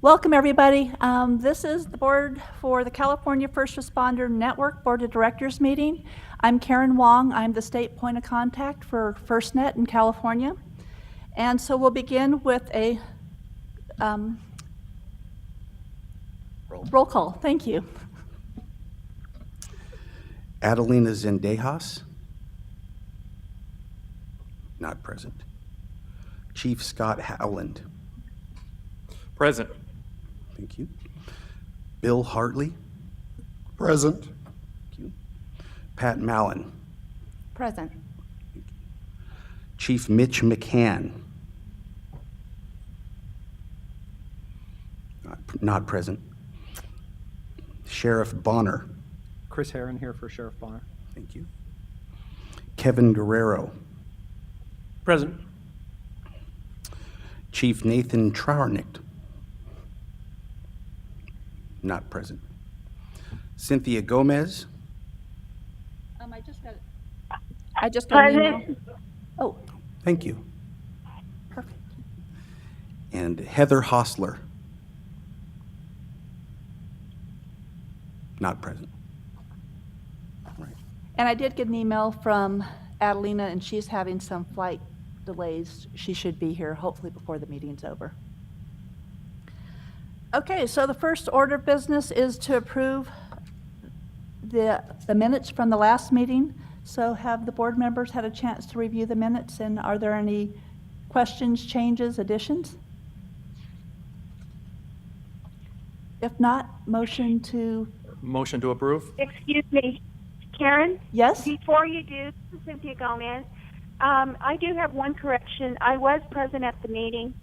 Welcome, everybody. This is the board for the California First Responder Network Board of Directors meeting. I'm Karen Wong. I'm the state point of contact for FirstNet in California. And so we'll begin with a roll call. Thank you. Adelina Zendejas, not present. Chief Scott Howland. Present. Thank you. Bill Hartley. Present. Thank you. Pat Mallon. Present. Chief Mitch McCann. Not present. Sheriff Bonner. Chris Herron here for Sheriff Bonner. Thank you. Kevin Guerrero. Present. Chief Nathan Trowernicht. Not present. Cynthia Gomez. I just got an email. Oh, Thank you. perfect. And Heather Hostler. Not present. Right. And I did get an email from Adelina, and she's having some flight delays. She should be here hopefully before the meeting's over. Okay, so the first order of business is to approve the minutes from the last meeting. So have the board members had a chance to review the minutes, and are there any questions, changes, additions? If not, motion to, Motion to approve? Excuse me, Karen? yes? Before you do, this is Cynthia Gomez. I do have one correction. I was present at the meeting,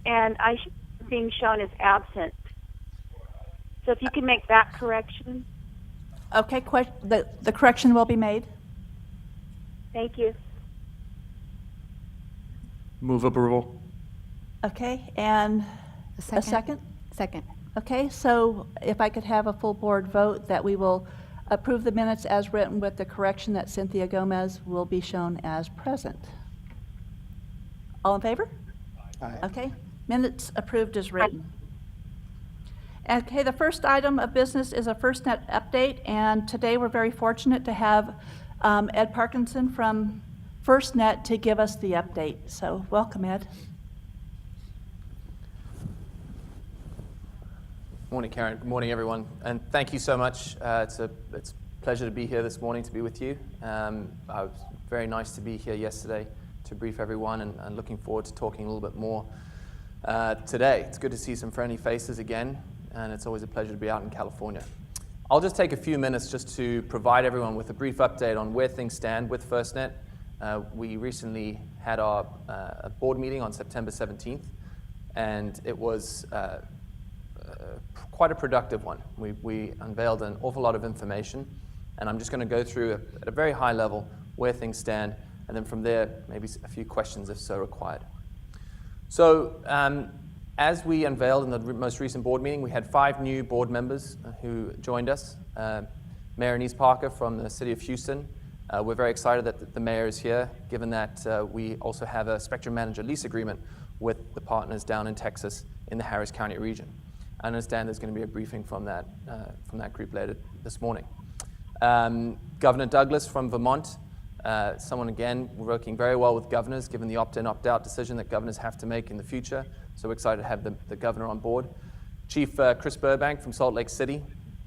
and I should be being shown as absent. So if you can make that correction. Okay, the correction will be made. Thank you. Move approval. Okay, and a second? Second. Okay, so if I could have a full board vote that we will approve the minutes as written with the correction that Cynthia Gomez will be shown as present. All in favor? Aye. Okay, minutes approved as written. Okay, the first item of business is a FirstNet update, and today we're very fortunate to have Ed Parkinson from FirstNet to give us the update. So welcome, Ed. Morning, Karen. Good morning, everyone. And thank you so much. It's a pleasure to be here this morning to be with you. It was very nice to be here yesterday to brief everyone, and looking forward to talking a little bit more today. It's good to see some friendly faces again, and it's always a pleasure to be out in California. I'll just take a few minutes just to provide everyone with a brief update on where things stand with FirstNet. We recently had our board meeting on September 17th, and it was quite a productive one. We unveiled an awful lot of information, and I'm just going to go through at a very high level where things stand, and then from there, maybe a few questions if so required. So as we unveiled in the most recent board meeting, we had 5 new board members who joined us. Mayor Anise Parker from the city of Houston. We're very excited that the mayor is here, given that we also have a Spectrum Manager lease agreement with the partners down in Texas in the Harris County region. I understand there's going to be a briefing from that group later this morning. Governor Douglas from Vermont, someone again working very well with governors, given the opt-in, opt-out decision that governors have to make in the future. So we're excited to have the governor on board. Chief Chris Burbank from Salt Lake City,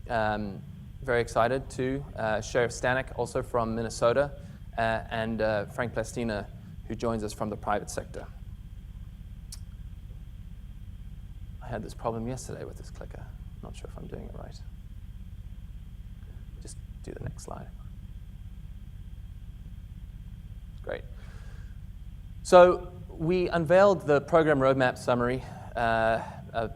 very excited too. Sheriff Stanek, also from Minnesota, and Frank Plastina, who joins us from the private sector. I had this problem yesterday with this clicker. Not sure if I'm doing it right. Just do the next slide. Great. So we unveiled the program roadmap summary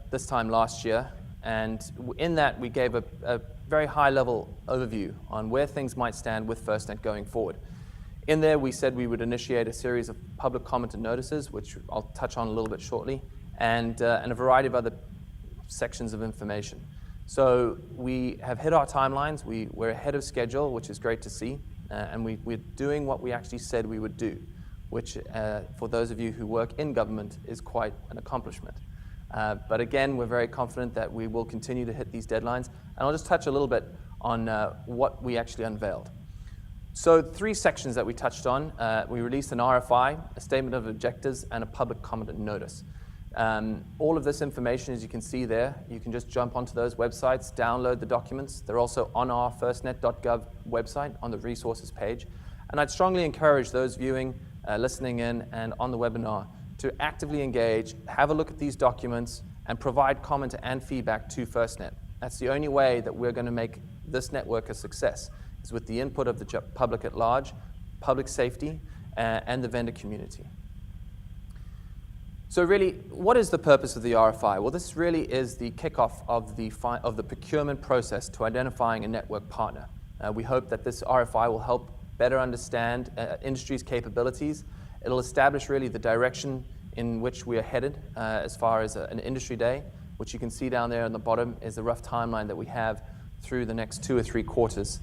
this time last year, and in that we gave a very high-level overview on where things might stand with FirstNet going forward. In there, we said we would initiate a series of public comment and notices, which I'll touch on a little bit shortly, and a variety of other sections of information. So we have hit our timelines. We're ahead of schedule, which is great to see, and we're doing what we actually said we would do, which for those of you who work in government is quite an accomplishment. But again, we're very confident that we will continue to hit these deadlines. And I'll just touch a little bit on what we actually unveiled. So 3 sections that we touched on. We released an RFI, a statement of objectives, and a public comment notice. All of this information, as you can see there, you can just jump onto those websites, download the documents. They're also on our firstnet.gov website on the resources page. And I'd strongly encourage those viewing, listening in, and on the webinar to actively engage, have a look at these documents, and provide comment and feedback to FirstNet. That's the only way that we're going to make this network a success, is with the input of the public at large, public safety, and the vendor community. So really, what is the purpose of the RFI? Well, this really is the kickoff of the procurement process to identifying a network partner. We hope that this RFI will help better understand industry's capabilities. It'll establish really the direction in which we are headed as far as an industry day, which you can see down there on the bottom is the rough timeline that we have through the next 2 or 3 quarters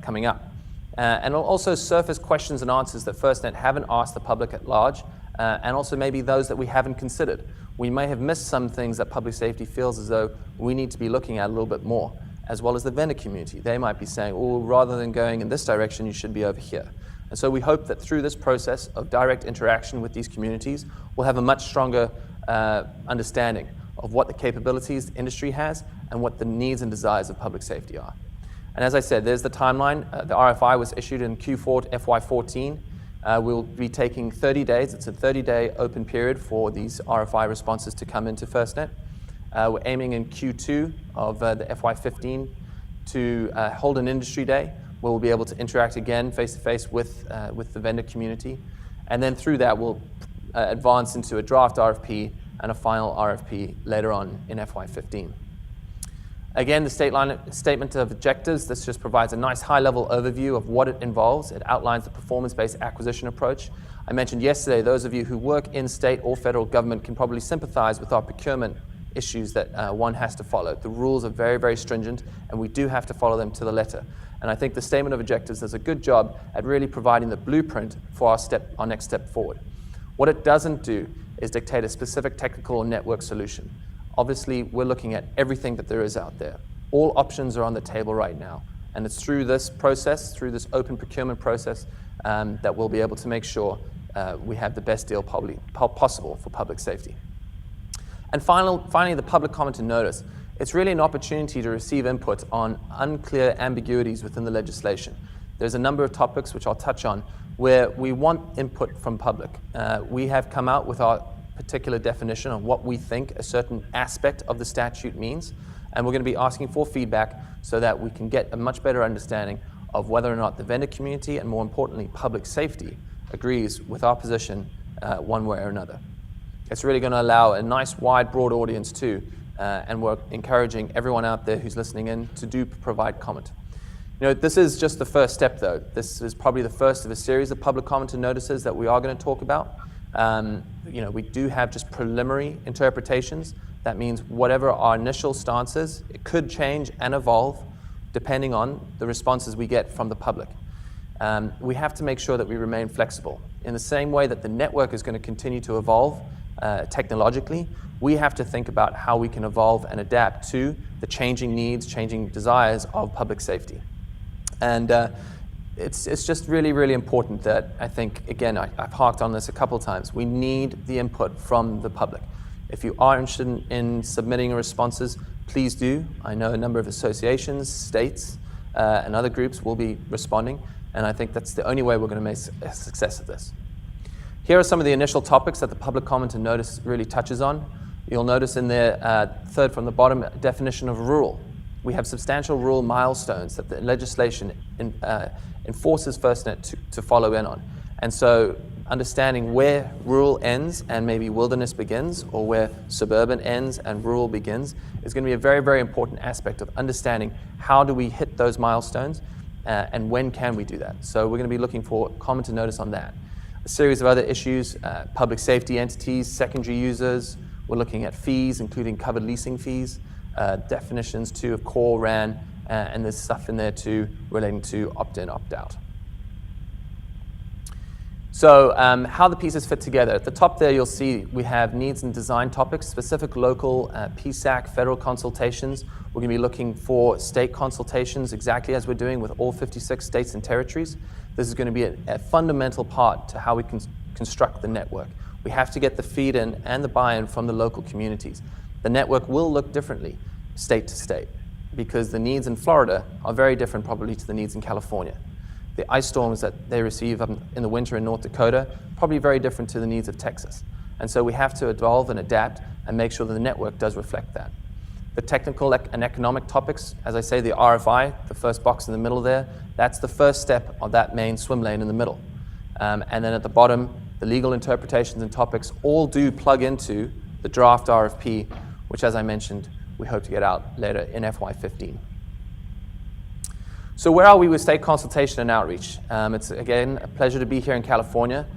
coming up. And it'll also surface questions and answers that FirstNet haven't asked the public at large, and also maybe those that we haven't considered. We may have missed some things that public safety feels as though we need to be looking at a little bit more, as well as the vendor community. They might be saying, oh, rather than going in this direction, you should be over here. And so we hope that through this process of direct interaction with these communities, we'll have a much stronger understanding of what the capabilities the industry has and what the needs and desires of public safety are. And as I said, there's the timeline. The RFI was issued in Q4 FY14. We'll be taking 30 days. It's a 30-day open period for these RFI responses to come into FirstNet. We're aiming in Q2 of the FY15 to hold an industry day where we'll be able to interact again face-to-face with the vendor community. And then through that, we'll advance into a draft RFP and a final RFP later on in FY15. Again, the statement of objectives, this just provides a nice high-level overview of what it involves. It outlines the performance-based acquisition approach. I mentioned yesterday, those of you who work in state or federal government can probably sympathize with our procurement issues that one has to follow. The rules are very, very stringent, and we do have to follow them to the letter. And I think the statement of objectives does a good job at really providing the blueprint for our next step forward. What it doesn't do is dictate a specific technical or network solution. Obviously, we're looking at everything that there is out there. All options are on the table right now. And it's through this process, through this open procurement process, that we'll be able to make sure we have the best deal possible for public safety. And finally, the public comment and notice. It's really an opportunity to receive input on unclear ambiguities within the legislation. There's a number of topics which I'll touch on where we want input from public. We have come out with our particular definition on what we think a certain aspect of the statute means, and we're going to be asking for feedback so that we can get a much better understanding of whether or not the vendor community and, more importantly, public safety agrees with our position one way or another. It's really going to allow a nice, wide, broad audience too, and we're encouraging everyone out there who's listening in to provide comment. You know, this is just the first step, though. This is probably the first of a series of public comment and notices that we are going to talk about. You know, we do have just preliminary interpretations. That means whatever our initial stance is, it could change and evolve depending on the responses we get from the public. We have to make sure that we remain flexible. In the same way that the network is going to continue to evolve technologically, we have to think about how we can evolve and adapt to the changing needs, changing desires of public safety. And it's just really, really important that I think, again, I've harked on this a couple of times, we need the input from the public. If you are interested in submitting responses, please do. I know a number of associations, states, and other groups will be responding, and I think that's the only way we're going to make a success of this. Here are some of the initial topics that the public comment and notice really touches on. You'll notice in there, third from the bottom, definition of rural. We have substantial rural milestones that the legislation enforces FirstNet to follow in on. And so understanding where rural ends and maybe wilderness begins, or where suburban ends and rural begins, is going to be a very, very important aspect of understanding how do we hit those milestones and when can we do that. So we're going to be looking for comment and notice on that. A series of other issues, public safety entities, secondary users. We're looking at fees, including covered leasing fees, definitions too of core RAN, and there's stuff in there too relating to opt-in, opt-out. So how the pieces fit together. At the top there, you'll see we have needs and design topics, specific local PSAC, federal consultations. We're going to be looking for state consultations, exactly as we're doing with all 56 states and territories. This is going to be a fundamental part to how we can construct the network. We have to get the feed-in and the buy-in from the local communities. The network will look differently state to state because the needs in Florida are very different probably to the needs in California. The ice storms that they receive in the winter in North Dakota, probably very different to the needs of Texas. And so we have to evolve and adapt and make sure that the network does reflect that. The technical and economic topics, as I say, the RFI, the first box in the middle there, that's the first step of that main swim lane in the middle. And then at the bottom, the legal interpretations and topics all do plug into the draft RFP, which, as I mentioned, we hope to get out later in FY15. So where are we with state consultation and outreach? It's, again, a pleasure to be here in California.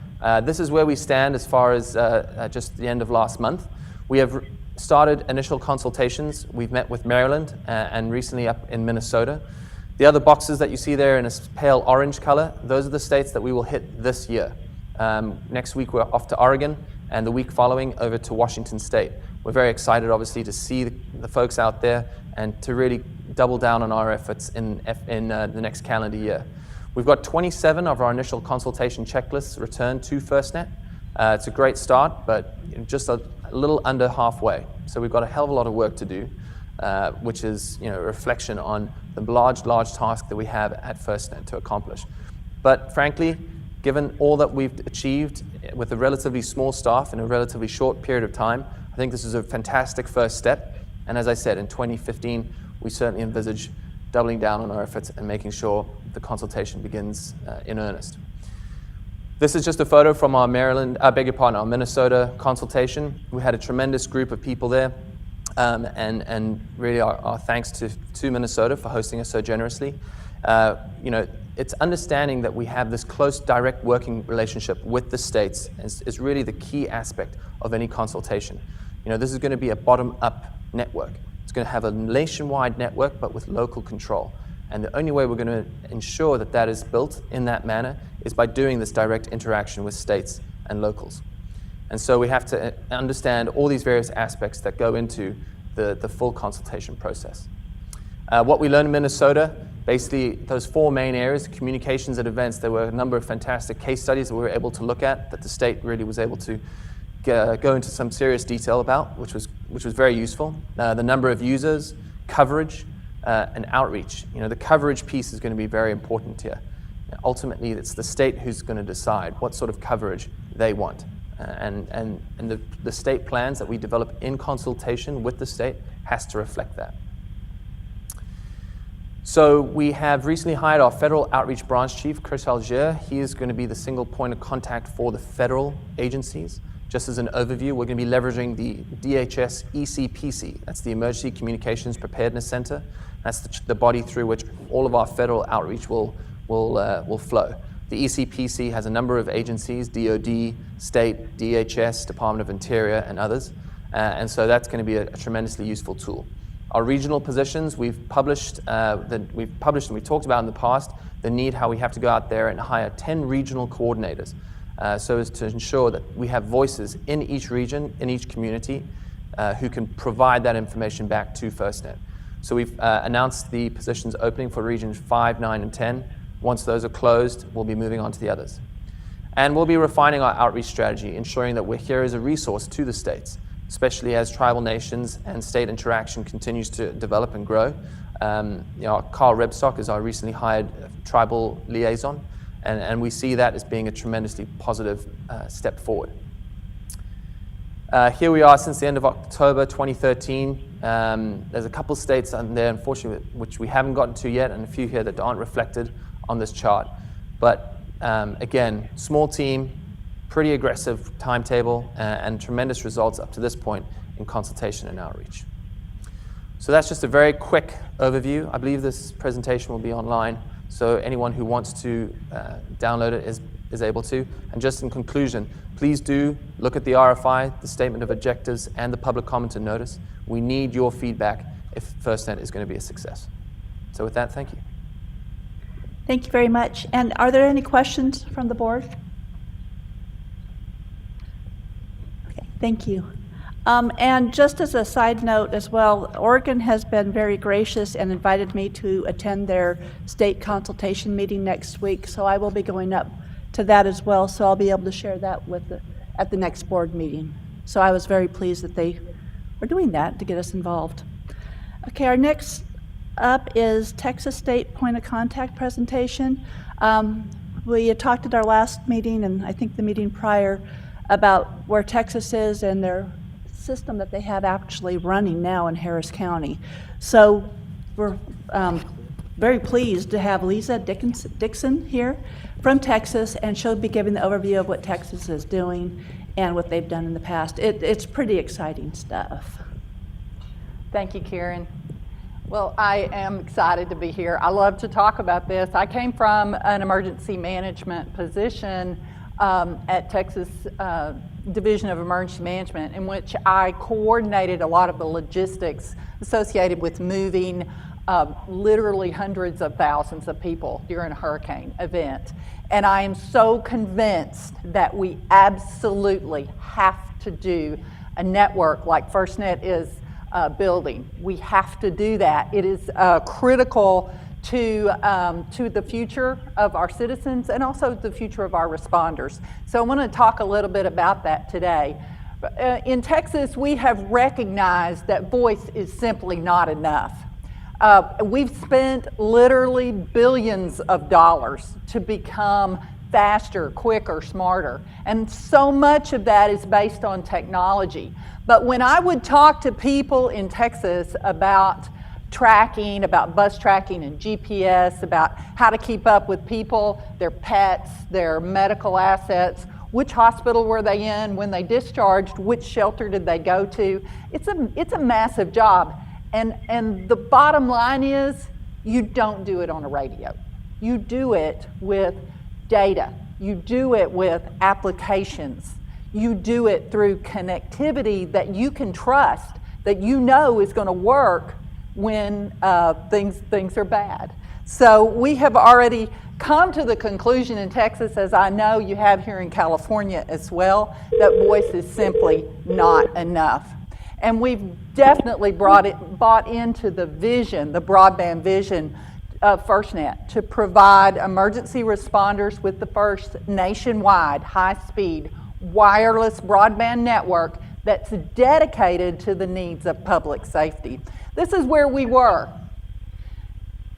This is where we stand as far as just the end of last month. We have started initial consultations. We've met with Maryland and recently up in Minnesota. The other boxes that you see there in a pale orange color, those are the states that we will hit this year. Next week we're off to Oregon, and the week following over to Washington State. We're very excited, obviously, to see the folks out there and to really double down on our efforts in the next calendar year. We've got 27 of our initial consultation checklists returned to FirstNet. It's a great start, but just a little under halfway. So we've got a hell of a lot of work to do, which is a reflection on the large task that we have at FirstNet to accomplish. But frankly, given all that we've achieved with a relatively small staff in a relatively short period of time, I think this is a fantastic first step. And as I said, in 2015, we certainly envisage doubling down on our efforts and making sure the consultation begins in earnest. This is just a photo from our our Minnesota consultation. We had a tremendous group of people there, and really our thanks to Minnesota for hosting us so generously. It's understanding that we have this close, direct working relationship with the states is really the key aspect of any consultation. This is going to be a bottom-up network. It's going to have a nationwide network, but with local control. And the only way we're going to ensure that that is built in that manner is by doing this direct interaction with states and locals. And so we have to understand all these various aspects that go into the full consultation process. What we learned in Minnesota, basically those four main areas, communications at events, there were a number of fantastic case studies that we were able to look at that the state really was able to go into some serious detail about, which was very useful. The number of users, coverage, and outreach. The coverage piece is going to be very important here. Ultimately, it's the state who's going to decide what sort of coverage they want. And the state plans that we develop in consultation with the state has to reflect that. So we have recently hired our federal outreach branch chief, Chris Algier. He is going to be the single point of contact for the federal agencies. Just as an overview, we're going to be leveraging the DHS ECPC. That's the Emergency Communications Preparedness Center. That's the body through which all of our federal outreach will flow. The ECPC has a number of agencies, DOD, state, DHS, Department of Interior, and others. And so that's going to be a tremendously useful tool. Our regional positions, we've published and we've talked about in the past the need how we have to go out there and hire 10 regional coordinators so as to ensure that we have voices in each region, in each community, who can provide that information back to FirstNet. So we've announced the positions opening for regions 5, 9, and 10. Once those are closed, we'll be moving on to the others. And we'll be refining our outreach strategy, ensuring that we're here as a resource to the states, especially as tribal nations and state interaction continues to develop and grow. Carl Rebstock is our recently hired tribal liaison, and we see that as being a tremendously positive step forward. Here we are since the end of October 2013. There's a couple states on there, unfortunately, which we haven't gotten to yet, and a few here that aren't reflected on this chart. But again, small team, pretty aggressive timetable, and tremendous results up to this point in consultation and outreach. So that's just a very quick overview. I believe this presentation will be online, so anyone who wants to download it is able to. And just in conclusion, please do look at the RFI, the Statement of Objectives, and the Public Comment and Notice. We need your feedback if FirstNet is going to be a success. So with that, thank you. Thank you very much. And are there any questions from the board? Thank you. And just as a side note as well, Oregon has been very gracious and invited me to attend their state consultation meeting next week, so I will be going up to that as well, so I'll be able to share that at the next board meeting. So I was very pleased that they were doing that to get us involved. Okay, our next up is Texas State Point of Contact presentation. We had talked at our last meeting, and I think the meeting prior, about where Texas is and their system that they have actually running now in Harris County. So we're very pleased to have Lisa Dixon here from Texas, and she'll be giving the overview of what Texas is doing and what they've done in the past. It's pretty exciting stuff. Thank you, Karen. Well, I am excited to be here. I love to talk about this. I came from an emergency management position at Texas Division of Emergency Management, in which I coordinated a lot of the logistics associated with moving literally hundreds of thousands of people during a hurricane event. And I am so convinced that we absolutely have to do a network like FirstNet is building. We have to do that. It is critical to the future of our citizens and also the future of our responders. So I want to talk a little bit about that today. In Texas, we have recognized that voice is simply not enough. We've spent literally billions of dollars to become faster, quicker, smarter, and so much of that is based on technology. But when I would talk to people in Texas about tracking, about bus tracking and GPS, about how to keep up with people, their pets, their medical assets, which hospital were they in, when they discharged, which shelter did they go to, it's a massive job. And the bottom line is, you don't do it on a radio. You do it with data. You do it with applications. You do it through connectivity that you can trust, that you know is going to work when things are bad. So we have already come to the conclusion in Texas, as I know you have here in California as well, that voice is simply not enough. And we've definitely bought into the vision, the broadband vision of FirstNet, to provide emergency responders with the first nationwide high-speed wireless broadband network that's dedicated to the needs of public safety. This is where we were.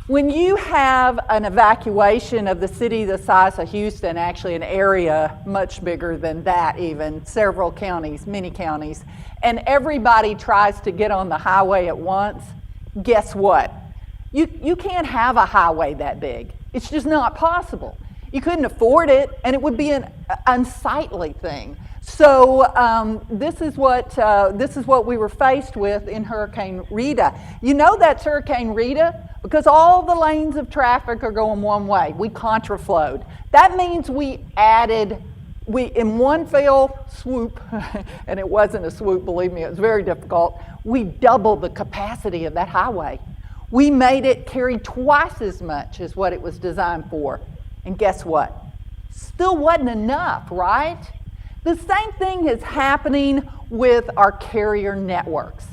When you have an evacuation of the city the size of Houston, actually an area much bigger than that even, several counties, many counties, and everybody tries to get on the highway at once, guess what? You can't have a highway that big. It's just not possible. You couldn't afford it, and it would be an unsightly thing. So this is what we were faced with in Hurricane Rita. You know that's Hurricane Rita because all the lanes of traffic are going one way. We contraflowed. That means we in one fell swoop, and it wasn't a swoop, believe me, it was very difficult, we doubled the capacity of that highway. We made it carry twice as much as what it was designed for. And guess what? Still wasn't enough, right? The same thing is happening with our carrier networks.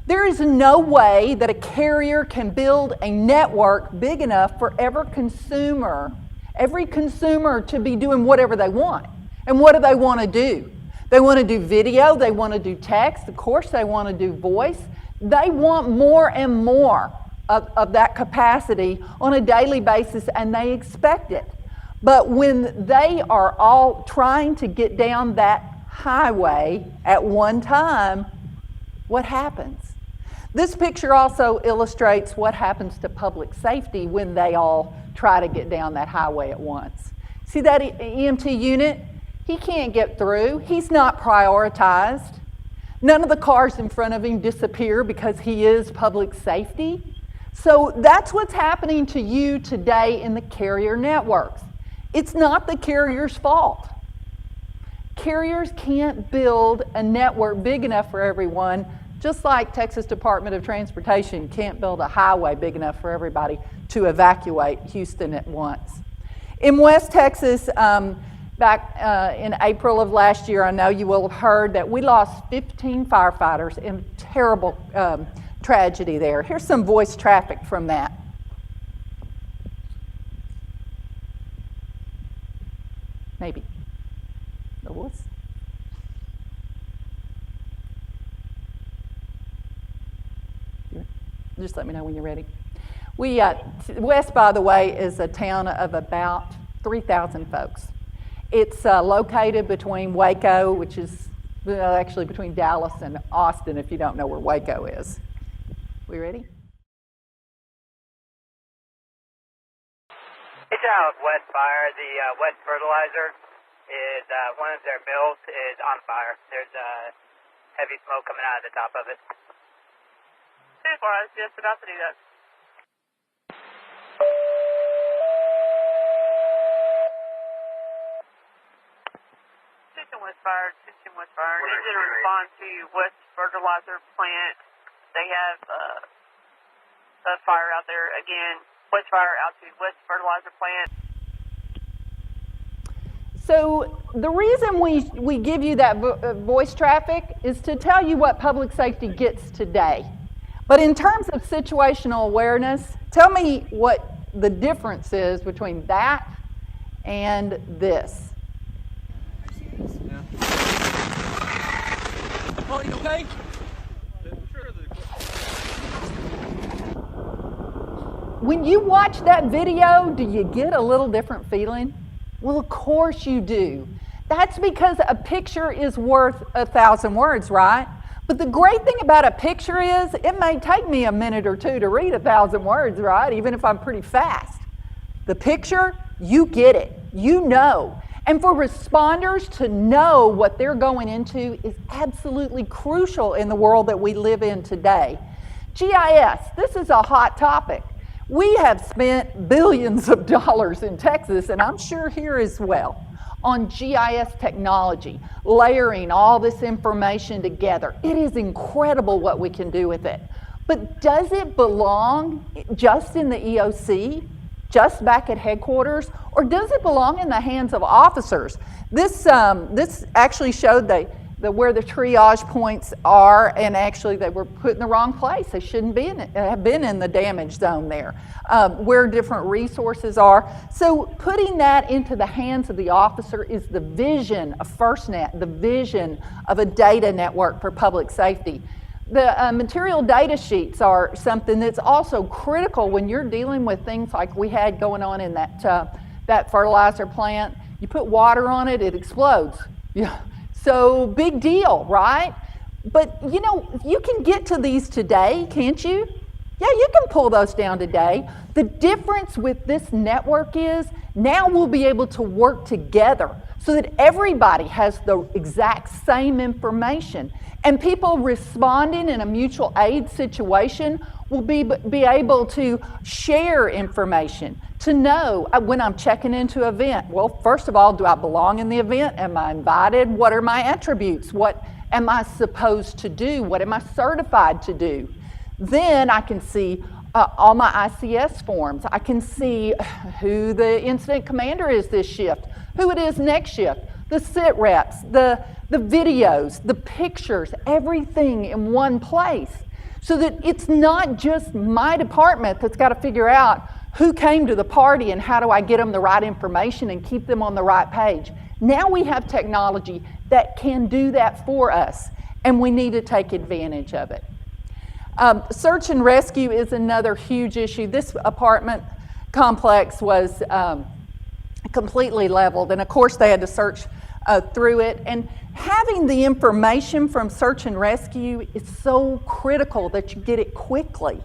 There is no way that a carrier can build a network big enough for every consumer to be doing whatever they want. And what do they want to do? They want to do video, they want to do text, of course they want to do voice. They want more and more of that capacity on a daily basis, and they expect it. But when they are all trying to get down that highway at one time, what happens? This picture also illustrates what happens to public safety when they all try to get down that highway at once. See that EMT unit? He can't get through. He's not prioritized. None of the cars in front of him disappear because he is public safety. So that's what's happening to you today in the carrier networks. It's not the carrier's fault. Carriers can't build a network big enough for everyone, just like Texas Department of Transportation can't build a highway big enough for everybody to evacuate Houston at once. In West Texas, Back in April of last year, I know you will have heard that we lost 15 firefighters in terrible tragedy there. Here's some voice traffic from that. Maybe. The voice. Just let me know when you're ready. West, by the way, is a town of about 3,000 folks. It's located between Waco, which is actually between Dallas and Austin, if you don't know where Waco is. We ready? It's out West Fire. The West Fertilizer is one of their mills is on fire. There's heavy smoke coming out of the top of it. Too far. I was just about to do that. West Fire, Houston West Fire. Needs to respond to West Fertilizer plant. They have a fire out there again. West Fire out to West Fertilizer plant. So the reason we give you that voice traffic is to tell you what public safety gets today. But in terms of situational awareness, tell me what the difference is between that and this. Oh, you okay? When you watch that video, do you get a little different feeling? Well, of course you do. That's because a picture is worth 1,000 words, right? But the great thing about a picture is it may take me a minute or two to read 1,000 words, right? Even if I'm pretty fast. The picture, you get it. You know. And for responders to know what they're going into is absolutely crucial in the world that we live in today. GIS, this is a hot topic. We have spent billions of dollars in Texas, and I'm sure here as well, on GIS technology, layering all this information together. It is incredible what we can do with it. But does it belong just in the EOC? Just back at headquarters, or does it belong in the hands of officers? This actually showed where the triage points are, and actually they were put in the wrong place. They shouldn't have been in the damage zone there, where different resources are. So putting that into the hands of the officer is the vision of FirstNet, the vision of a data network for public safety. The material data sheets are something that's also critical when you're dealing with things like we had going on in that fertilizer plant. You put water on it, it explodes. Yeah. So big deal, right? But you know, you can get to these today, can't you? Yeah, you can pull those down today. The difference with this network is now we'll be able to work together so that everybody has the exact same information. And people responding in a mutual aid situation will be able to share information, to know when I'm checking into an event. Well, first of all, do I belong in the event? Am I invited? What are my attributes? What am I supposed to do? What am I certified to do? Then I can see all my ICS forms. I can see who the incident commander is this shift, who it is next shift, the sit reps, the videos, the pictures, everything in one place. So that it's not just my department that's got to figure out who came to the party and how do I get them the right information and keep them on the right page. Now we have technology that can do that for us, and we need to take advantage of it. Search and rescue is another huge issue. This apartment complex was completely leveled, and of course they had to search through it. And having the information from search and rescue is so critical that you get it quickly,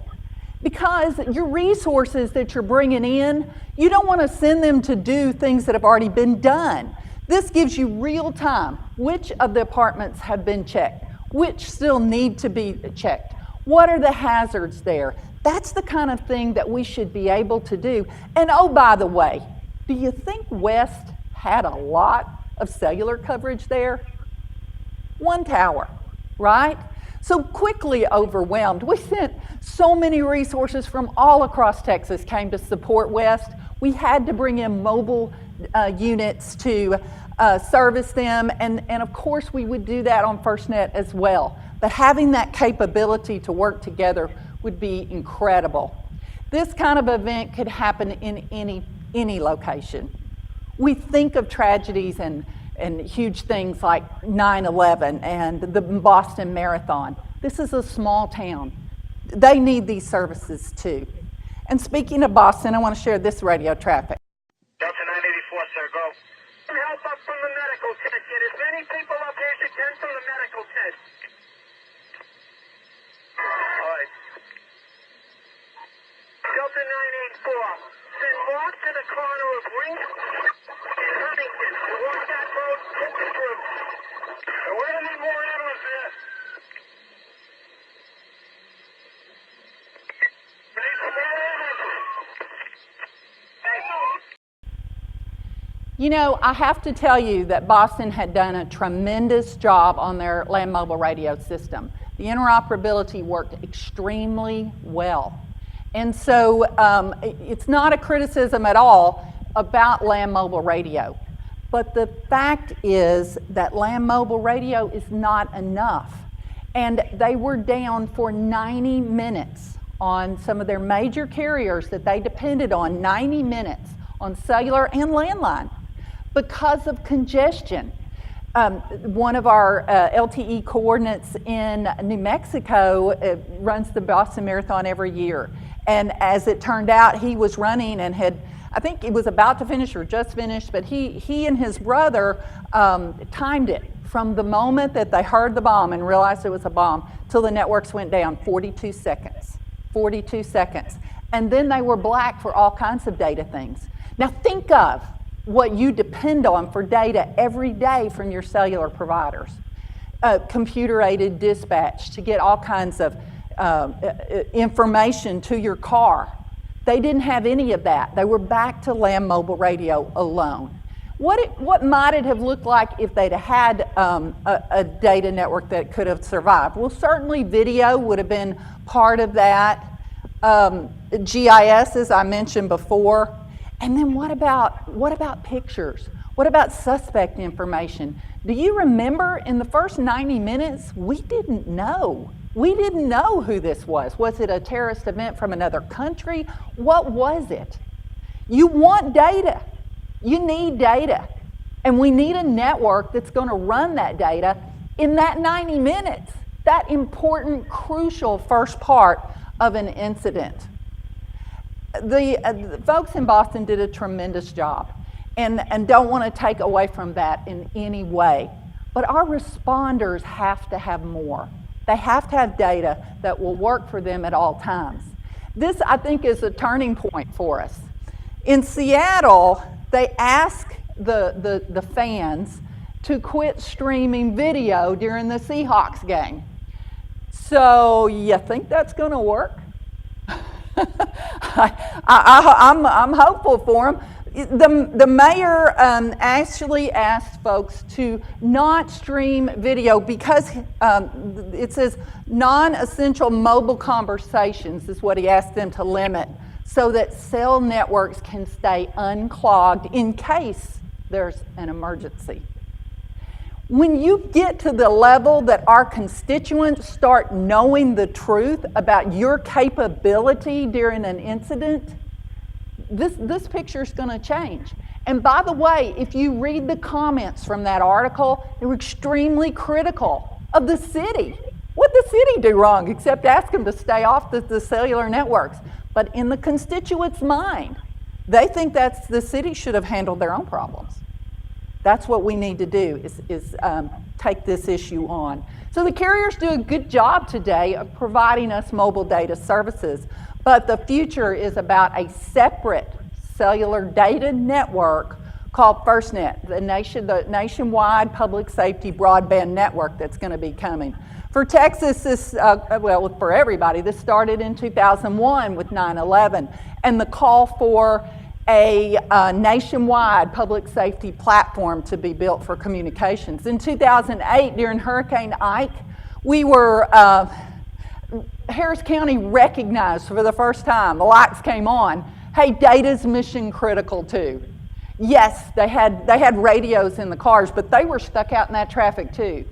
because your resources that you're bringing in, you don't want to send them to do things that have already been done. This gives you real time. Which of the apartments have been checked? Which still need to be checked? What are the hazards there? That's the kind of thing that we should be able to do. And oh, by the way, do you think West had a lot of cellular coverage there? One tower, right? So quickly overwhelmed. We sent so many resources from all across Texas came to support West. We had to bring in mobile units to service them, and of course we would do that on FirstNet as well. But having that capability to work together would be incredible. This kind of event could happen in any location. We think of tragedies and huge things like 9/11 and the Boston Marathon. This is a small town. They need these services too. And speaking of Boston, I want to share this radio traffic. Delta 984, sir, go. Help up from the medical tent. Get as many people up here as you can from the medical tent. All right. Delta 984, send Mark to the corner of Ring and Huntington. Walk that road, pull it through. And we're going to need more ambulance there. We need some more ambulance. You know, I have to tell you that Boston had done a tremendous job on their land mobile radio system. The interoperability worked extremely well. And so it's not a criticism at all about land mobile radio. But the fact is that land mobile radio is not enough. And they were down for 90 minutes on some of their major carriers that they depended on, 90 minutes on cellular and landline because of congestion. One of our LTE coordinates in New Mexico runs the Boston Marathon every year. And as it turned out, he was running and I think he was about to finish or just finished, but he and his brother timed it from the moment that they heard the bomb and realized it was a bomb till the networks went down, 42 seconds. 42 seconds. And then they were black for all kinds of data things. Now think of what you depend on for data every day from your cellular providers. Computer-aided dispatch to get all kinds of information to your car. They didn't have any of that. They were back to land mobile radio alone. What might it have looked like if they'd had a data network that could have survived? Well, certainly video would have been part of that. GIS, as I mentioned before. And then what about pictures? What about suspect information? Do you remember in the first 90 minutes, we didn't know. We didn't know who this was. Was it a terrorist event from another country? What was it? You want data. You need data. And we need a network that's going to run that data in that 90 minutes, that important, crucial first part of an incident. The folks in Boston did a tremendous job and don't want to take away from that in any way. But our responders have to have more. They have to have data that will work for them at all times. This, I think, is a turning point for us. In Seattle, they asked the fans to quit streaming video during the Seahawks game. So you think that's going to work? I'm hopeful for them. The mayor actually asked folks to not stream video because it says non-essential mobile conversations is what he asked them to limit so that cell networks can stay unclogged in case there's an emergency. When you get to the level that our constituents start knowing the truth about your capability during an incident, this picture is going to change. And by the way, if you read the comments from that article, they were extremely critical of the city. What did the city do wrong except ask them to stay off the cellular networks? But in the constituents' mind, they think that's the city should have handled their own problems. That's what we need to do is take this issue on. So the carriers do a good job today of providing us mobile data services, but the future is about a separate cellular data network called FirstNet, the nationwide public safety broadband network that's going to be coming. For Texas, for everybody, this started in 2001 with 9/11 and the call for a nationwide public safety platform to be built for communications. In 2008, during Hurricane Ike, we were, Harris County recognized for the first time, the lights came on, hey, data's mission critical too. yes, they had radios in the cars, but they were stuck out in that traffic too.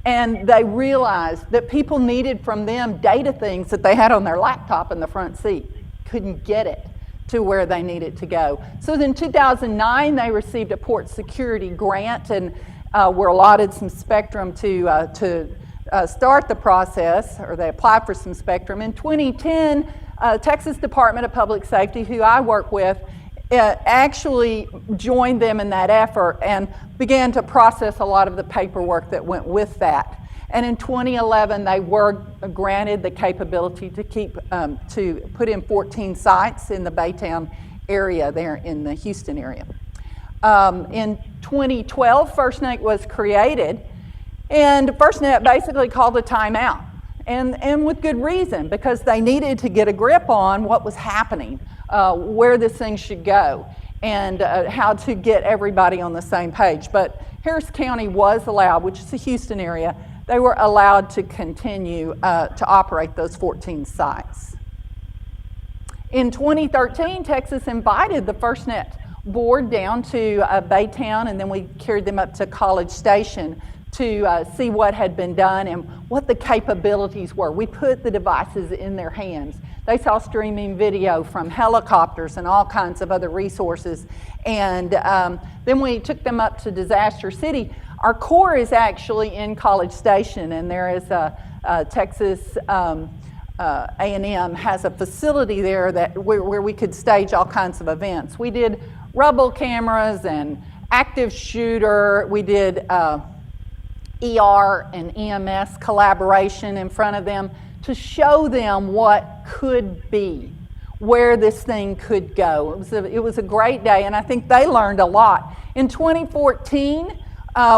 And they realized that people needed from them data things that they had on their laptop in the front seat. Couldn't get it to where they needed to go. So in 2009, they received a port security grant and were allotted some spectrum to start the process, or they applied for some spectrum. In 2010, Texas Department of Public Safety, who I work with, actually joined them in that effort and began to process a lot of the paperwork that went with that. And in 2011, they were granted the capability to put in 14 sites in the Baytown area there in the Houston area. In 2012, FirstNet was created, and FirstNet basically called a timeout, and with good reason, because they needed to get a grip on what was happening, where this thing should go, and how to get everybody on the same page. But Harris County was allowed, which is the Houston area, they were allowed to continue to operate those 14 sites. In 2013, Texas invited the FirstNet board down to Baytown, and then we carried them up to College Station to see what had been done and what the capabilities were. We put the devices in their hands. They saw streaming video from helicopters and all kinds of other resources. And then we took them up to Disaster City. Our core is actually in College Station, and there is Texas A&M has a facility there where we could stage all kinds of events. We did rubble cameras and active shooter. We did ER and EMS collaboration in front of them to show them what could be, where this thing could go. It was a great day, and I think they learned a lot. In 2014,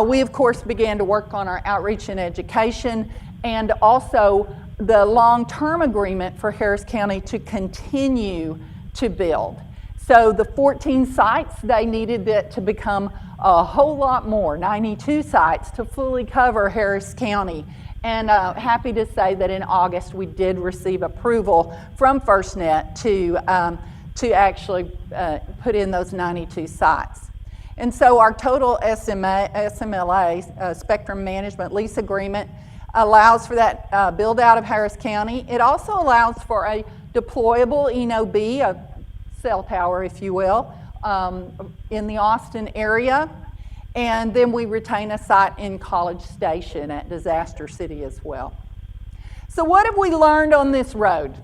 we of course began to work on our outreach and education, and also the long-term agreement for Harris County to continue to build. So the 14 sites, they needed it to become a whole lot more, 92 sites to fully cover Harris County. And happy to say that in August we did receive approval from FirstNet to actually put in those 92 sites. And so our total SMLA, Spectrum Management Lease Agreement, allows for that build out of Harris County. It also allows for a deployable ENOB, a cell tower, if you will, in the Austin area. And then we retain a site in College Station at Disaster City as well. So what have we learned on this road?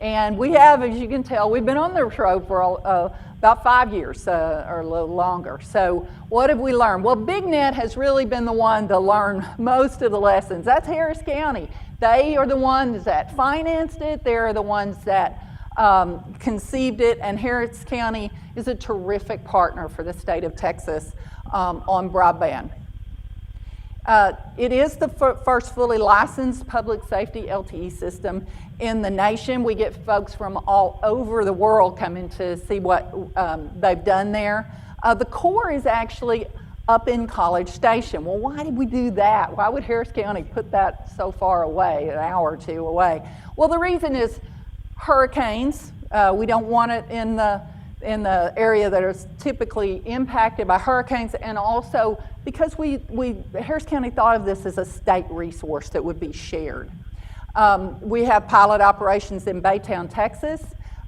And we have, as you can tell, we've been on this road for about 5 years or a little longer. So what have we learned? Well, BigNet has really been the one to learn most of the lessons. That's Harris County. They are the ones that financed it. They're the ones that conceived it, and Harris County is a terrific partner for the state of Texas on broadband. It is the first fully licensed public safety LTE system in the nation. We get folks from all over the world coming to see what they've done there. The core is actually up in College Station. Well, why did we do that? Why would Harris County put that so far away, an hour or two away? Well, the reason is hurricanes. We don't want it in the area that is typically impacted by hurricanes, and also because Harris County thought of this as a state resource that would be shared. We have pilot operations in Baytown, Texas,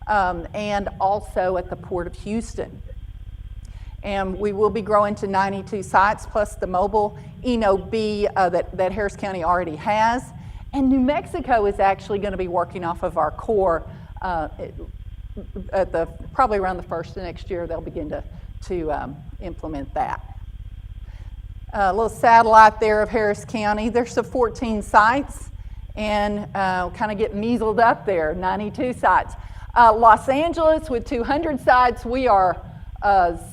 and also at the Port of Houston. And we will be growing to 92 sites, plus the mobile ENOB that Harris County already has. And New Mexico is actually going to be working off of our core probably around the first of next year. They'll begin to implement that. A little satellite there of Harris County. There's the 14 sites, and kind of get measled up there, 92 sites. Los Angeles with 200 sites, we are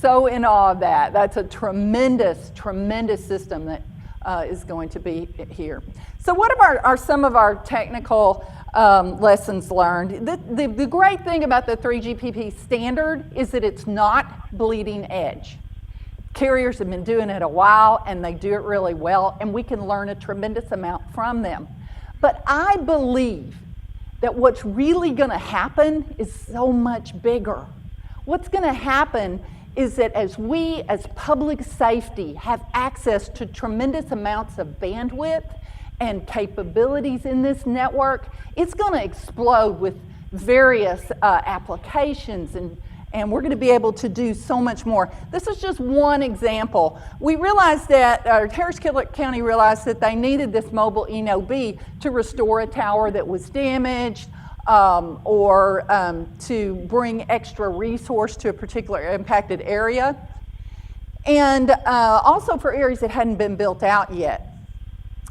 so in awe of that. That's a tremendous, tremendous system that is going to be here. So what are some of our technical lessons learned? The great thing about the 3GPP standard is that it's not bleeding edge. Carriers have been doing it a while, and they do it really well, and we can learn a tremendous amount from them. But I believe that what's really going to happen is so much bigger. What's going to happen is that as we, as public safety, have access to tremendous amounts of bandwidth and capabilities in this network, it's going to explode with various applications, and we're going to be able to do so much more. This is just one example. We realized that, Harris County realized that they needed this mobile ENOB to restore a tower that was damaged, or to bring extra resource to a particular impacted area, and also for areas that hadn't been built out yet.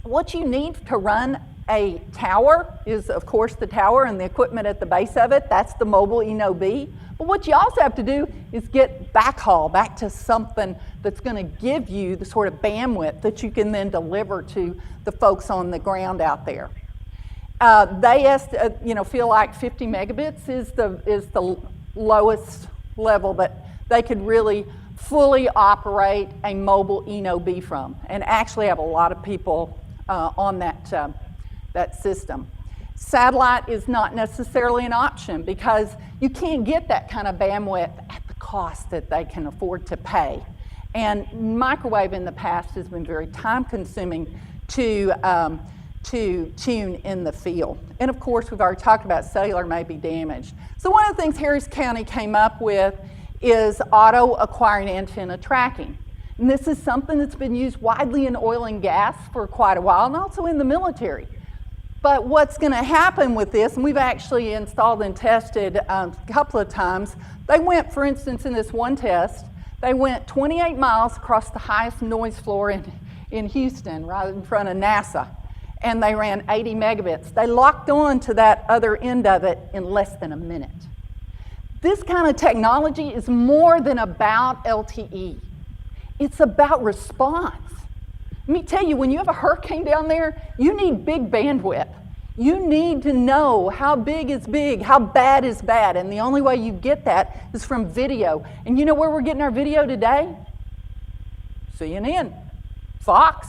What you need to run a tower is, of course, the tower and the equipment at the base of it. That's the mobile ENOB. But what you also have to do is get backhaul back to something that's going to give you the sort of bandwidth that you can then deliver to the folks on the ground out there. They feel like 50 megabits is the lowest level that they could really fully operate a mobile ENOB from, and actually have a lot of people on that system. Satellite is not necessarily an option because you can't get that kind of bandwidth at the cost that they can afford to pay. And microwave in the past has been very time consuming to tune in the field. And of course, we've already talked about cellular may be damaged. So one of the things Harris County came up with is auto acquiring antenna tracking. And this is something that's been used widely in oil and gas for quite a while, and also in the military. But what's going to happen with this, and we've actually installed and tested a couple of times, they went, for instance, in this one test, they went 28 miles across the highest noise floor in Houston, right in front of NASA, and they ran 80 megabits. They locked on to that other end of it in less than a minute. This kind of technology is more than about LTE. It's about response. Let me tell you, when you have a hurricane down there, you need big bandwidth. You need to know how big is big, how bad is bad, and the only way you get that is from video. And you know where we're getting our video today? CNN, Fox.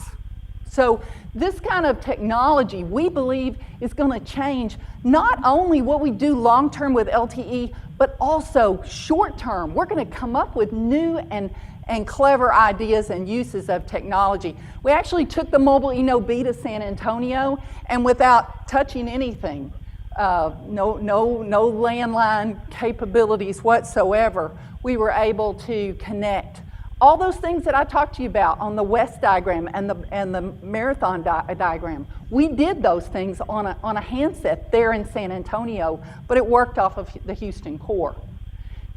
So this kind of technology, we believe, is going to change not only what we do long-term with LTE, but also short-term. We're going to come up with new and clever ideas and uses of technology. We actually took the mobile ENOB to San Antonio, and without touching anything, no landline capabilities whatsoever, we were able to connect all those things that I talked to you about on the West diagram and the marathon diagram. We did those things on a handset there in San Antonio, but it worked off of the Houston core.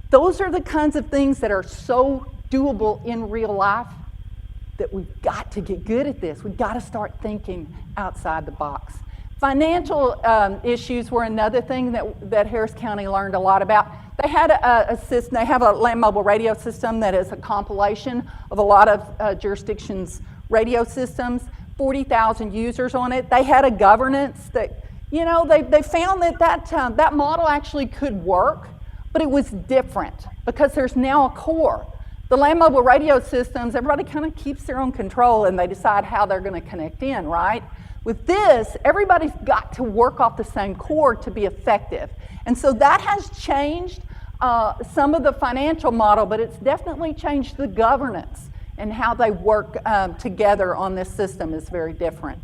Those are the kinds of things that are so doable in real life that we've got to get good at this. We've got to start thinking outside the box. Financial issues were another thing that Harris County learned a lot about. They had a system, they have a land mobile radio system that is a compilation of a lot of jurisdictions' radio systems, 40,000 users on it. They had a governance that, you know, they found that model actually could work, but it was different because there's now a core. The land mobile radio systems, everybody kind of keeps their own control and they decide how they're going to connect in, right? With this, everybody's got to work off the same core to be effective. And so that has changed some of the financial model, but it's definitely changed the governance and how they work together on this system is very different.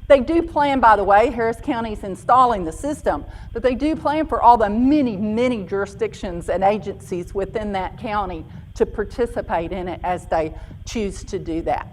They do plan, by the way, Harris County's installing the system, but they do plan for all the many, many jurisdictions and agencies within that county to participate in it as they choose to do that.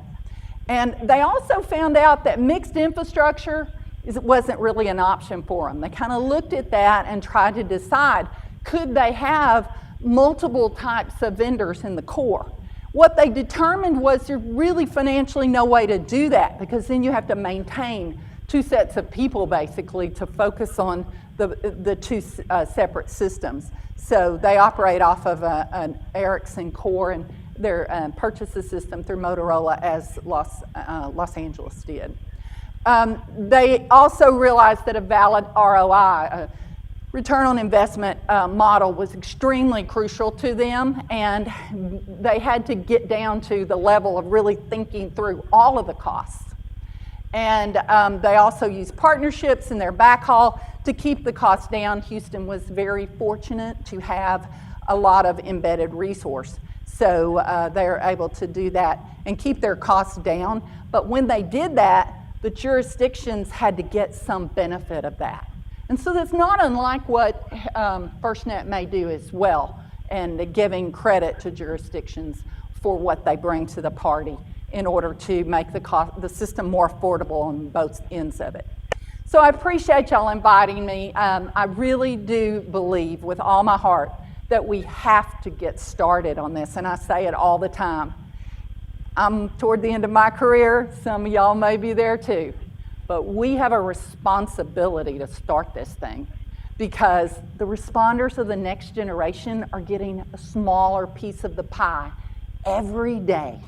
And they also found out that mixed infrastructure wasn't really an option for them. They kind of looked at that and tried to decide, could they have multiple types of vendors in the core? What they determined was there's really financially no way to do that because then you have to maintain two sets of people basically to focus on the two separate systems. So they operate off of an Ericsson core and they purchase the system through Motorola as Los Angeles did. They also realized that a valid ROI, return on investment model was extremely crucial to them, and they had to get down to the level of really thinking through all of the costs. And they also used partnerships in their backhaul to keep the costs down. Houston was very fortunate to have a lot of embedded resource. So they're able to do that and keep their costs down. But when they did that, the jurisdictions had to get some benefit of that. And so that's not unlike what FirstNet may do as well, and giving credit to jurisdictions for what they bring to the party in order to make the system more affordable on both ends of it. So I appreciate y'all inviting me. I really do believe with all my heart that we have to get started on this, and I say it all the time. I'm toward the end of my career. Some of y'all may be there too. But we have a responsibility to start this thing, because the responders of the next generation are getting a smaller piece of the pie every day.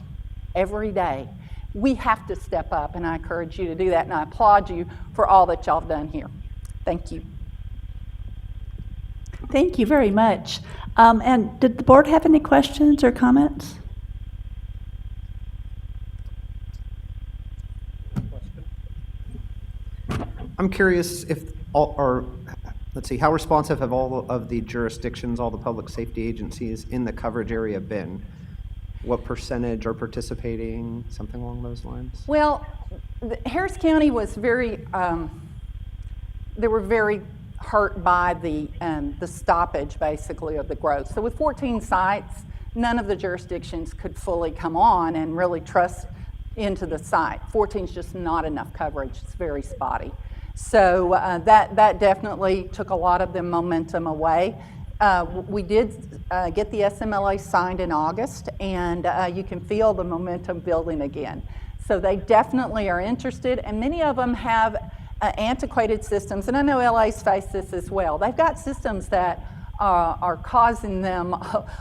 Every day. We have to step up, and I encourage you to do that, and I applaud you for all that y'all have done here. Thank you. Thank you very much. And did the board have any questions or comments? I'm curious if how responsive have all of the jurisdictions, all the public safety agencies in the coverage area been? What percentage are participating, something along those lines? Well, Harris County was they were very hurt by the stoppage, basically, of the growth. So with 14 sites, none of the jurisdictions could fully come on and really trust into the site. 14 is just not enough coverage. It's very spotty. So that definitely took a lot of the momentum away. We did get the SMLA signed in August, and you can feel the momentum building again. So they definitely are interested, and many of them have antiquated systems, and I know LA's faced this as well. They've got systems that are causing them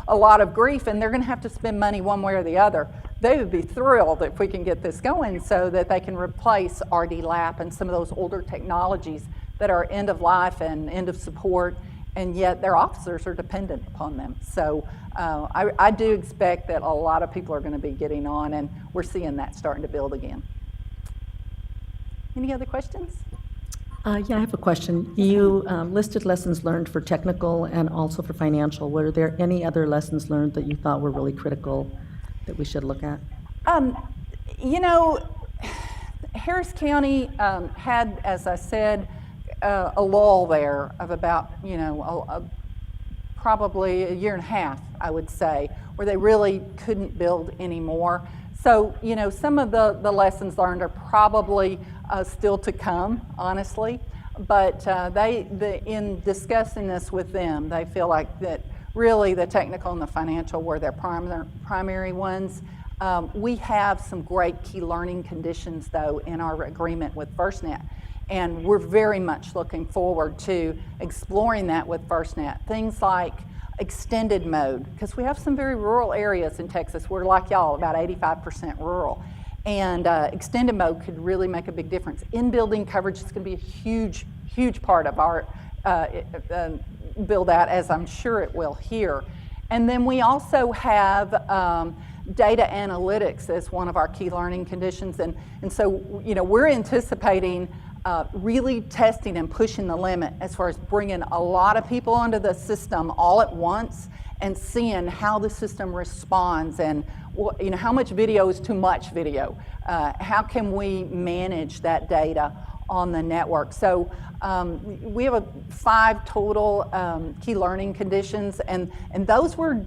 a lot of grief, and they're going to have to spend money one way or the other. They would be thrilled if we can get this going so that they can replace RD-LAP and some of those older technologies that are end of life and end of support, and yet their officers are dependent upon them. So I do expect that a lot of people are going to be getting on, and we're seeing that starting to build again. Any other questions? Yeah, I have a question. You listed lessons learned for technical and also for financial. Were there any other lessons learned that you thought were really critical that we should look at? You know, Harris County had, as I said, a lull there of about, probably a year and a half, I would say, where they really couldn't build anymore. So, some of the lessons learned are probably still to come, honestly. But in discussing this with them, they feel like that really the technical and the financial were their primary ones. We have some great key learning conditions, though, in our agreement with FirstNet. And we're very much looking forward to exploring that with FirstNet. Things like extended mode, because we have some very rural areas in Texas. We're like y'all, about 85% rural. And extended mode could really make a big difference. In-building coverage is going to be a huge, huge part of our build out, as I'm sure it will here. And then we also have data analytics as one of our key learning conditions. And so, we're anticipating really testing and pushing the limit as far as bringing a lot of people onto the system all at once and seeing how the system responds and how much video is too much video. How can we manage that data on the network? So we have 5 total key learning conditions, and those were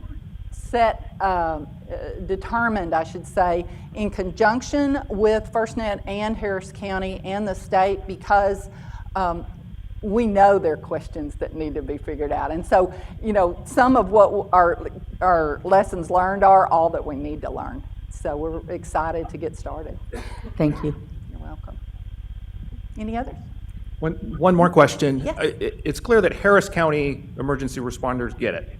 determined, I should say, in conjunction with FirstNet and Harris County and the state, because we know there are questions that need to be figured out. And so, some of what our lessons learned are all that we need to learn. So we're excited to get started. Thank you. You're welcome. Any others? One more question. Yeah. It's clear that Harris County emergency responders get it.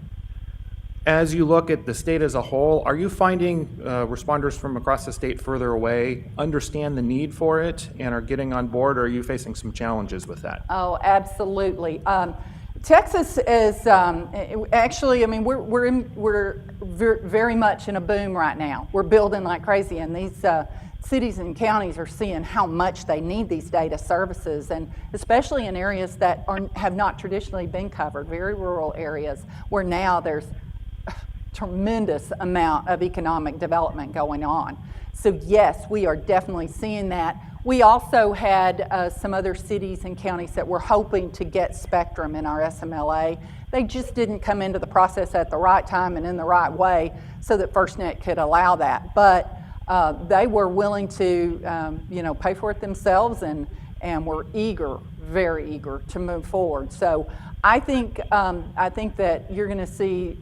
As you look at the state as a whole, are you finding responders from across the state further away understand the need for it and are getting on board, or are you facing some challenges with that? Oh, absolutely. Texas is actually, we're very much in a boom right now. We're building like crazy, and these cities and counties are seeing how much they need these data services, and especially in areas that have not traditionally been covered, very rural areas, where now there's tremendous amount of economic development going on. So yes, we are definitely seeing that. We also had some other cities and counties that were hoping to get spectrum in our SMLA. They just didn't come into the process at the right time and in the right way so that FirstNet could allow that. But they were willing to, pay for it themselves and were eager, very eager to move forward. So I think that you're going to see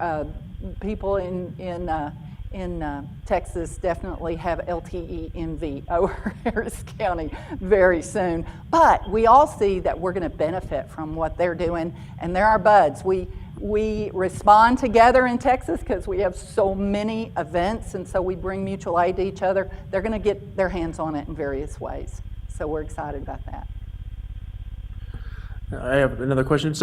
people in Texas definitely have LTE MV over Harris County very soon. But we all see that we're going to benefit from what they're doing, and they're our buds. We respond together in Texas because we have so many events, and so we bring mutual aid to each other. They're going to get their hands on it in various ways. So we're excited about that. I have another question. It's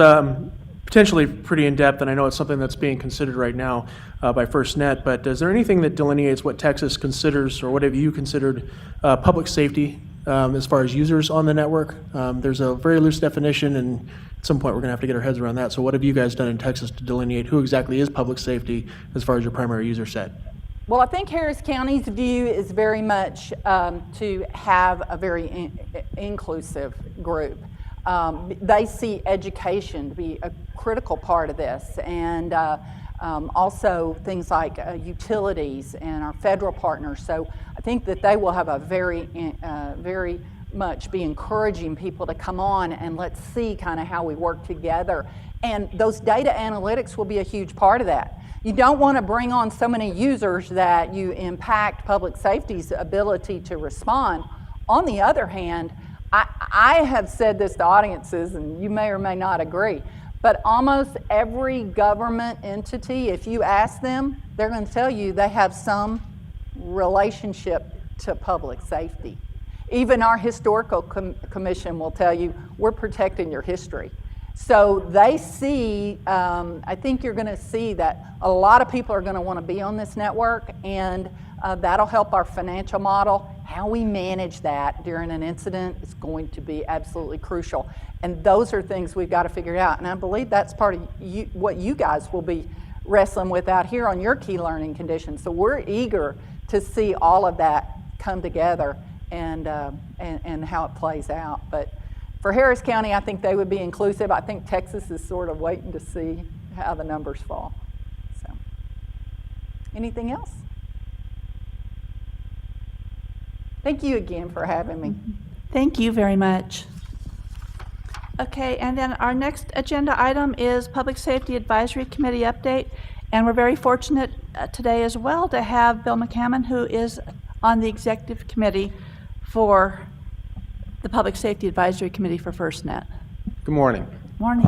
potentially pretty in-depth, and I know it's something that's being considered right now by FirstNet, but is there anything that delineates what Texas considers, or what have you considered public safety as far as users on the network? There's a very loose definition, and at some point we're going to have to get our heads around that. So what have you guys done in Texas to delineate who exactly is public safety as far as your primary user set? Well, I think Harris County's view is very much to have a very inclusive group. They see education to be a critical part of this, and also things like utilities and our federal partners. So I think that they will have a very much be encouraging people to come on and let's see kind of how we work together. And those data analytics will be a huge part of that. You don't want to bring on so many users that you impact public safety's ability to respond. On the other hand, I have said this to audiences, and you may or may not agree, but almost every government entity, if you ask them, they're going to tell you they have some relationship to public safety. Even our historical commission will tell you, we're protecting your history. So they see, I think you're going to see that a lot of people are going to want to be on this network, and that'll help our financial model. How we manage that during an incident is going to be absolutely crucial. And those are things we've got to figure out. And I believe that's part of what you guys will be wrestling with out here on your key learning conditions. So we're eager to see all of that come together and how it plays out. But for Harris County, I think they would be inclusive. I think Texas is sort of waiting to see how the numbers fall. So, anything else? Thank you again for having me. Thank you very much. Okay, and then our next agenda item is Public Safety Advisory Committee update. And we're very fortunate today as well to have Bill McCammon, who is on the executive committee for the Public Safety Advisory Committee for FirstNet. Good morning. Morning.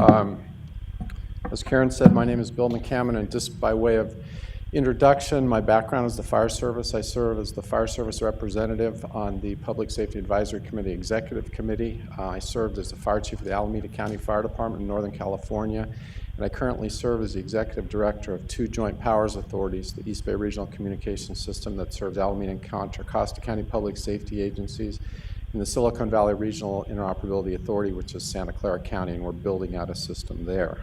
As Karen said, my name is Bill McCammon, and just by way of introduction, my background is the fire service. I serve as the fire service representative on the Public Safety Advisory Committee Executive Committee. I served as the fire chief of the Alameda County Fire Department in Northern California, and I currently serve as the executive director of two joint powers authorities, the East Bay Regional Communications System that serves Alameda and Contra Costa County Public Safety Agencies, and the Silicon Valley Regional Interoperability Authority, which is Santa Clara County, and we're building out a system there.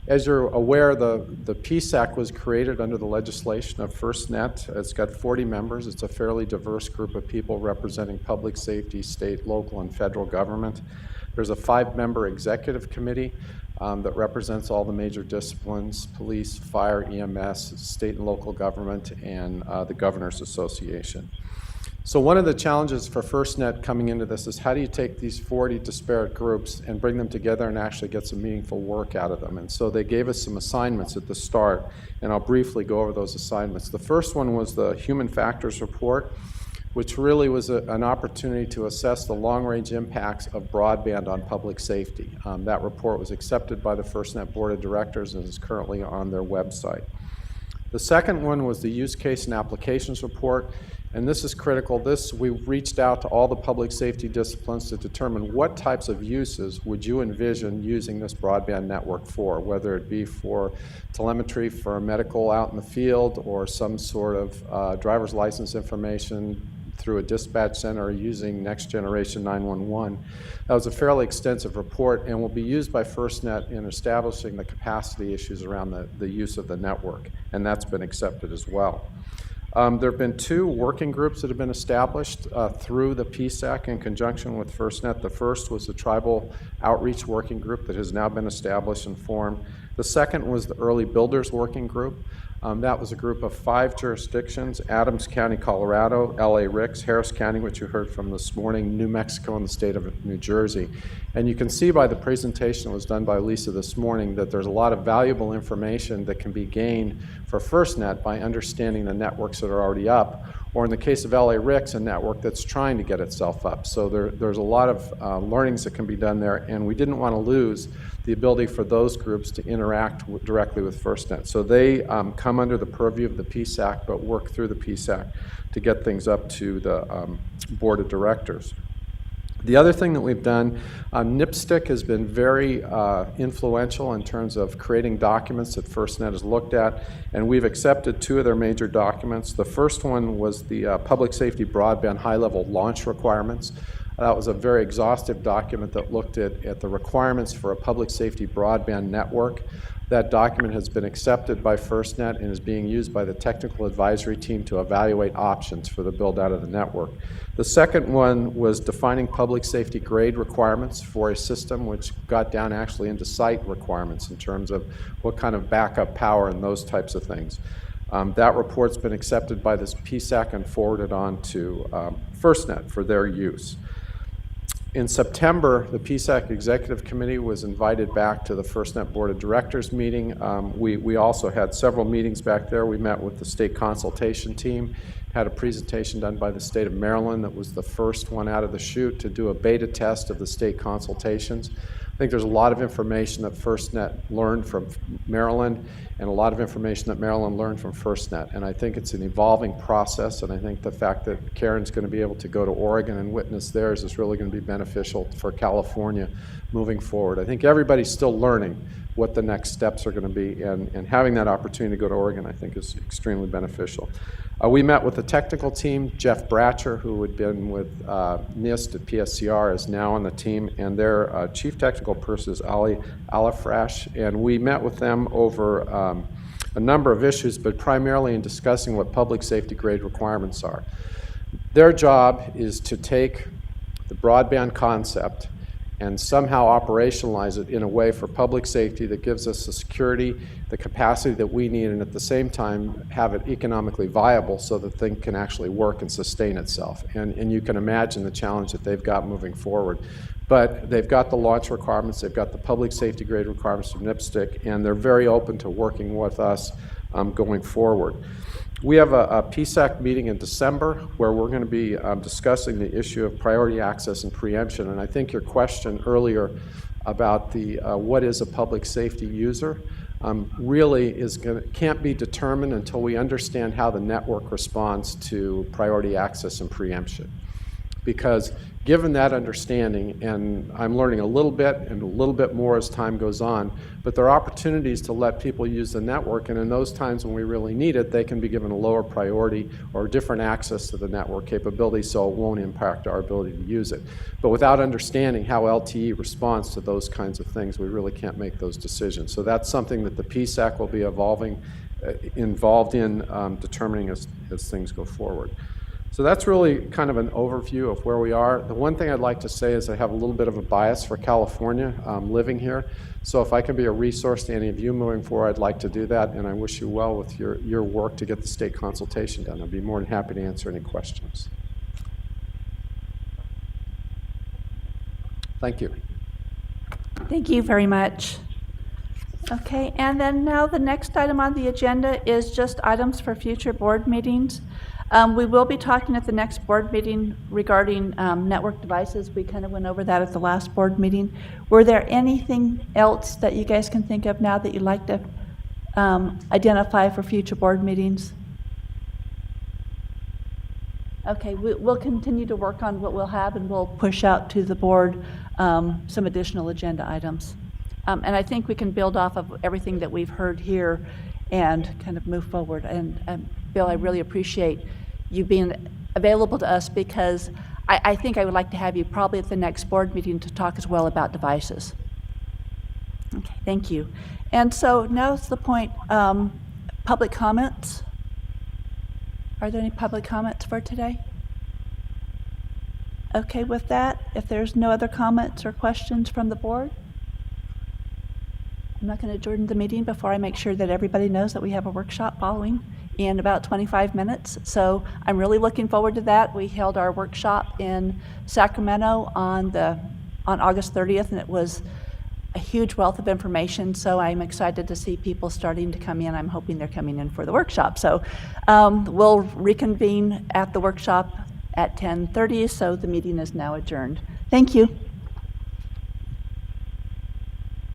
As you're aware, the PSAC was created under the legislation of FirstNet. It's got 40 members. It's a fairly diverse group of people representing public safety, state, local, and federal government. There's a 5-member executive committee that represents all the major disciplines: police, fire, EMS, state and local government, and the Governors Association. So one of the challenges for FirstNet coming into this is how do you take these 40 disparate groups and bring them together and actually get some meaningful work out of them? And so they gave us some assignments at the start, and I'll briefly go over those assignments. The first one was the Human Factors Report, which really was an opportunity to assess the long-range impacts of broadband on public safety. That report was accepted by the FirstNet Board of Directors and is currently on their website. The second one was the Use Case and Applications Report, and this is critical. We reached out to all the public safety disciplines to determine what types of uses would you envision using this broadband network for, whether it be for telemetry for medical out in the field or some sort of driver's license information through a dispatch center or using Next Generation 911. That was a fairly extensive report and will be used by FirstNet in establishing the capacity issues around the use of the network, and that's been accepted as well. There have been 2 working groups that have been established through the PSAC in conjunction with FirstNet. The first was the Tribal Outreach Working Group that has now been established and formed. The second was the Early Builders Working Group. That was a group of 5 jurisdictions: Adams County, Colorado, LA Ricks, Harris County, which you heard from this morning, New Mexico, and the state of New Jersey. And you can see by the presentation that was done by Lisa this morning that there's a lot of valuable information that can be gained for FirstNet by understanding the networks that are already up, or in the case of LA Ricks, a network that's trying to get itself up. So there's a lot of learnings that can be done there, and we didn't want to lose the ability for those groups to interact directly with FirstNet. So they come under the purview of the PSAC, but work through the PSAC to get things up to the board of directors. The other thing that we've done, NPSBN has been very influential in terms of creating documents that FirstNet has looked at, and we've accepted 2 of their major documents. The first one was the Public Safety Broadband High-Level Launch Requirements. That was a very exhaustive document that looked at the requirements for a public safety broadband network. That document has been accepted by FirstNet and is being used by the technical advisory team to evaluate options for the build-out of the network. The second one was defining public safety grade requirements for a system, which got down actually into site requirements in terms of what kind of backup power and those types of things. That report's been accepted by this PSAC and forwarded on to FirstNet for their use. In September, the PSAC Executive Committee was invited back to the FirstNet Board of Directors meeting. We also had several meetings back there. We met with the state consultation team, had a presentation done by the state of Maryland that was the first one out of the chute to do a beta test of the state consultations. I think there's a lot of information that FirstNet learned from Maryland and a lot of information that Maryland learned from FirstNet. And I think it's an evolving process, and I think the fact that Karen's going to be able to go to Oregon and witness theirs is really going to be beneficial for California moving forward. I think everybody's still learning what the next steps are going to be, and having that opportunity to go to Oregon I think is extremely beneficial. We met with the technical team. Jeff Bratcher, who had been with NIST at PSCR, is now on the team, and their chief technical person is Ali Alafrash, and we met with them over a number of issues, but primarily in discussing what public safety grade requirements are. Their job is to take the broadband concept and somehow operationalize it in a way for public safety that gives us the security, the capacity that we need, and at the same time have it economically viable so the thing can actually work and sustain itself. And you can imagine the challenge that they've got moving forward. But they've got the launch requirements, they've got the public safety grade requirements from NPSBN, and they're very open to working with us going forward. We have a PSAC meeting in December where we're going to be discussing the issue of priority access and preemption. And I think your question earlier about the what is a public safety user really can't be determined until we understand how the network responds to priority access and preemption. Because given that understanding, and I'm learning a little bit and a little bit more as time goes on, but there are opportunities to let people use the network, and in those times when we really need it, they can be given a lower priority or different access to the network capability so it won't impact our ability to use it. But without understanding how LTE responds to those kinds of things, we really can't make those decisions. So that's something that the PSAC will be involved in determining as things go forward. So that's really kind of an overview of where we are. The one thing I'd like to say is I have a little bit of a bias for California living here. So if I can be a resource to any of you moving forward, I'd like to do that. And I wish you well with your work to get the state consultation done. I'd be more than happy to answer any questions. Thank you. Thank you very much. Okay, and then now the next item on the agenda is just items for future board meetings. We will be talking at the next board meeting regarding network devices. We kind of went over that at the last board meeting. Were there anything else that you guys can think of now that you'd like to identify for future board meetings? Okay, we'll continue to work on what we'll have, and we'll push out to the board some additional agenda items. And I think we can build off of everything that we've heard here and kind of move forward. And Bill, I really appreciate you being available to us because I think I would like to have you probably at the next board meeting to talk as well about devices. Okay, thank you. And so now is the point, public comments. Are there any public comments for today? Okay, with that, if there's no other comments or questions from the board, I'm not going to adjourn the meeting before I make sure that everybody knows that we have a workshop following in about 25 minutes. So I'm really looking forward to that. We held our workshop in Sacramento on August 30th, and it was a huge wealth of information. So I'm excited to see people starting to come in. I'm hoping they're coming in for the workshop. So we'll reconvene at the workshop at 10:30. So the meeting is now adjourned. Thank you.